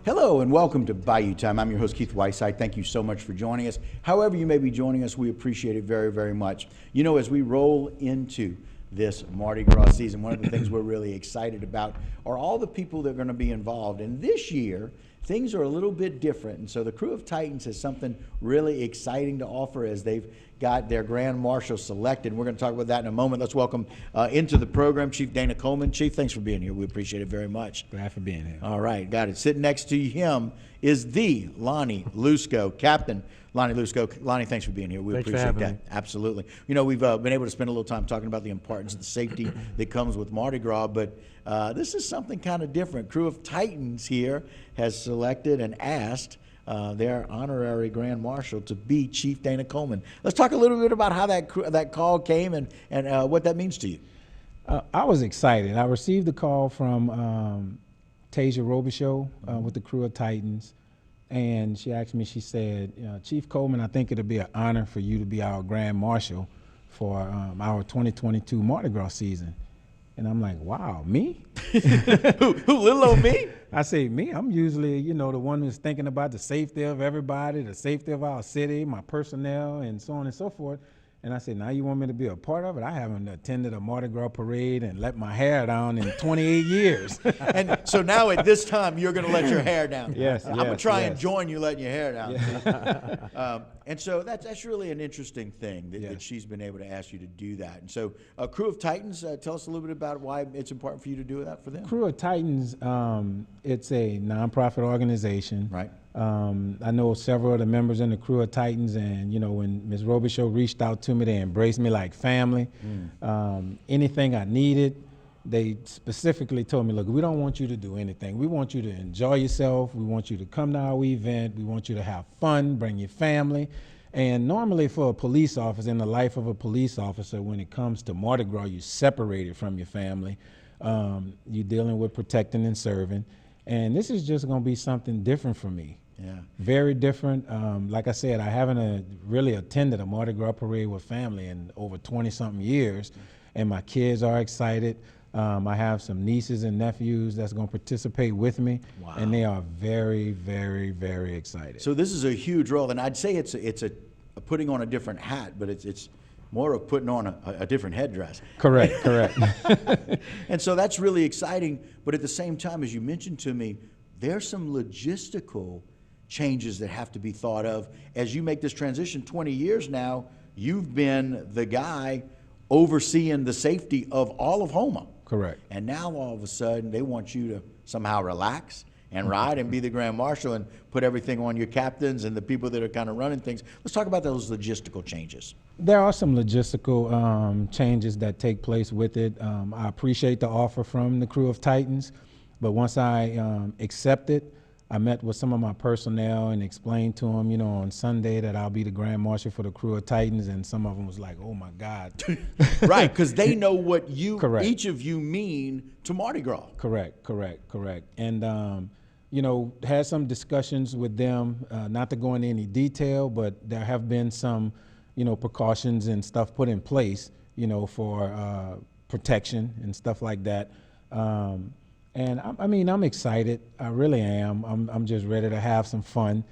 Hello and welcome to Bayou Time. I'm your host, Keith Whiteside. Thank you so much for joining us. However you may be joining us, we appreciate it very, very much. You know, as we roll into this Mardi Gras season, one of the things we're really excited about are all the people that are going to be involved. And this year, things are a little bit different. And so the Crew of Titans has something really exciting to offer as they've got their Grand Marshal selected. We're going to talk about that in a moment. Let's welcome into the program Chief Dana Coleman. Chief, thanks for being here. We appreciate it very much. Glad for being here. All right, got it. Sitting next to him is the Lonnie Lusco, Captain Lonnie Lusco. Lonnie, thanks for being here. We appreciate that. Absolutely. You know, we've been able to spend a little time talking about the importance of the safety that comes with Mardi Gras, but this is something kind of different. Crew of Titans here has selected and asked their honorary Grand Marshal to be Chief Dana Coleman. Let's talk a little bit about how that call came and what that means to you. I was excited. I received a call from Tasia Robichaux with the Crew of Titans, and she asked me, she said, Chief Coleman, I think it'll be an honor for you to be our Grand Marshal for our 2022 Mardi Gras season. And I'm like, wow, me? Who, little old me? I say, me? I'm usually, you know, the one who's thinking about the safety of everybody, the safety of our city, my personnel, and so on and so forth. And I said, now you want me to be a part of it? I haven't attended a Mardi Gras parade and let my hair down in 28 years. And so now at this time, you're going to let your hair down. Yes, I'm going to try and join you letting your hair down. And so that's really an interesting thing that she's been able to ask you to do that. And so Crew of Titans, tell us a little bit about why it's important for you to do that for them. Crew of Titans, it's a nonprofit organization. Right. I know several of the members in the Crew of Titans, and you know, when Ms. Robichaux reached out to me, they embraced me like family. Anything I needed, they specifically told me, look, we don't want you to do anything. We want you to enjoy yourself. We want you to come to our event. We want you to have fun, bring your family. And normally for a police officer, in the life of a police officer, when it comes to Mardi Gras, you're separated from your family. You're dealing with protecting and serving. And this is just going to be something different for me. Yeah. Very different. Like I said, I haven't really attended a Mardi Gras parade with family in over 20-something years, and my kids are excited. I have some nieces and nephews that's going to participate with me, and they are very, very, very excited. So this is a huge role, and I'd say it's a putting on a different hat, but it's more of putting on a different headdress. Correct, correct. And so that's really exciting, but at the same time, as you mentioned to me, there's some logistical changes that have to be thought of. As you make this transition, 20 years now, you've been the guy overseeing the safety of all of Houma. Correct. And now all of a sudden, they want you to somehow relax and ride and be the Grand Marshal and put everything on your captains and the people that are kind of running things. Let's talk about those logistical changes. There are some logistical changes that take place with it. I appreciate the offer from the Crew of Titans, but once I accept it, I met with some of my personnel and explained to them, you know, on Sunday that I'll be the Grand Marshal for the Crew of Titans, and some of them was like, oh my God. Right, because they know what you, Correct. Each of you mean to Mardi Gras. Correct, correct, correct. And, you know, had some discussions with them, not to go into any detail, but there have been some, you know, precautions and stuff put in place, you know, for protection and stuff like that. And I mean, I'm excited. I really am. I'm just ready to have some fun.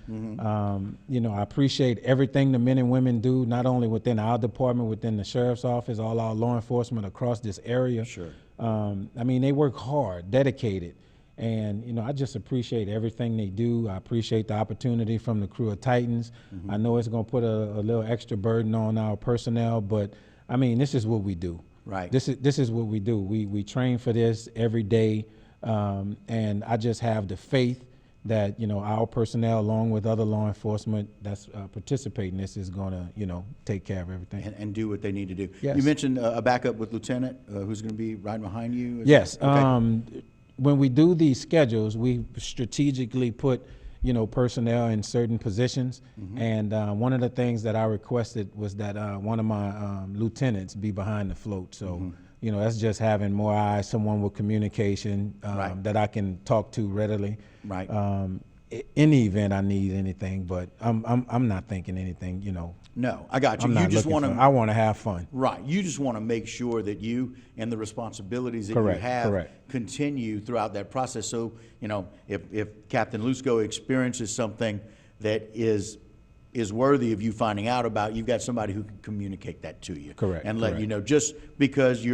You know, I appreciate everything the men and women do, not only within our department, within the sheriff's office, all our law enforcement across this area. Sure. I mean, they work hard, dedicated. And, you know, I just appreciate everything they do. I appreciate the opportunity from the Crew of Titans. I know it's going to put a little extra burden on our personnel, but, I mean, this is what we do. Right. This is what we do. We train for this every day. And I just have the faith that, you know, our personnel, along with other law enforcement that's participating in this, is going to, you know, take care of everything. And do what they need to do. Yes. You mentioned a backup with Lieutenant who's going to be riding behind you? Yes. Okay. When we do these schedules, we strategically put, you know, personnel in certain positions. And one of the things that I requested was that one of my lieutenants be behind the float. So, you know, that's just having more eyes, someone with communication that I can talk to readily. Right. in the event I need anything, but I'm not thinking anything, No, I got you. I'm You not just looking want for, to I want to have fun. right. You just want to make sure that you and the responsibilities that Correct, you have correct. continue throughout that process. So, if Captain Lusco experiences something that is worthy of you finding out about, you've got somebody who can communicate that to you. Correct, And let correct. you know, just because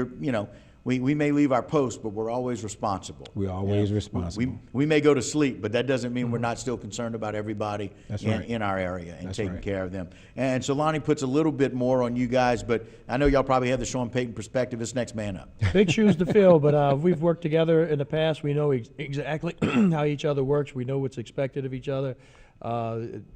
we may leave our post, but we're always responsible. We're always responsible. We may go to sleep, but that doesn't mean we're not still concerned about everybody That's in, right. in our area and That's taking right. care of them. And so Lonnie puts a little bit more on you guys, but I know y'all probably have the Sean Payton perspective. It's next man up. Big shoes to fill, but we've worked together in the past. We know exactly how each other works. We know what's expected of each other.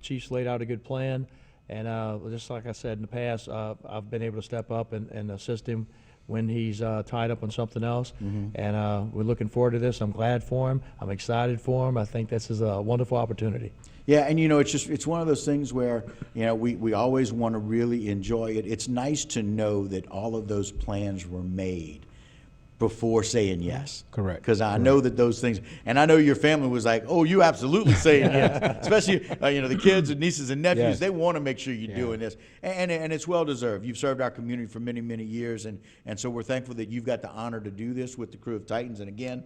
Chief's laid out a good plan, and just like I said in the past, I've been able to step up and assist him when he's tied up on something else. And we're looking forward to this. I'm glad for him. I'm excited for him. I think this is a wonderful opportunity. Yeah, and it's one of those things where, we always want to really enjoy it. It's nice to know that all of those plans were made before saying yes. Correct. Because I know that those things, and I know your family was like, oh, you absolutely saying yes. Especially, the kids and nieces and nephews, Yes. they want to make sure you're doing this. And it's well deserved. You've served our community for many, many years, and so we're thankful that you've got the honor to do this with the crew of Titans. And again,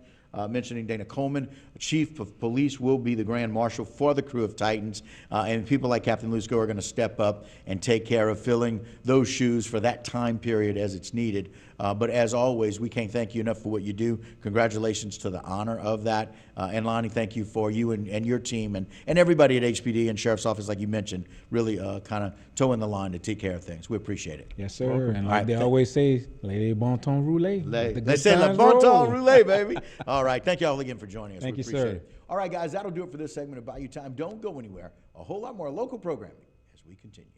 mentioning Dana Coleman, Chief of Police will be the Grand Marshal for the crew of Titans, and people like Captain Lusco are going to step up and take care of filling those shoes for that time period as it's needed. But as always, we can't thank you enough for what you do. Congratulations to the honor of that. And Lonnie, thank you for you and your team and everybody at HPD and Sheriff's Office, like you mentioned, really kind of toeing the line to take care of things. We appreciate it. Yes, sir. And All like right, they always say, lay bon ton roulette. They say le bon temps roulé, baby. All right. Thank you all again for joining us. Thank We you, appreciate sir. it. All right, guys, that'll do it for this segment of Bayou Time. Don't go anywhere. A whole lot more local programming as we continue.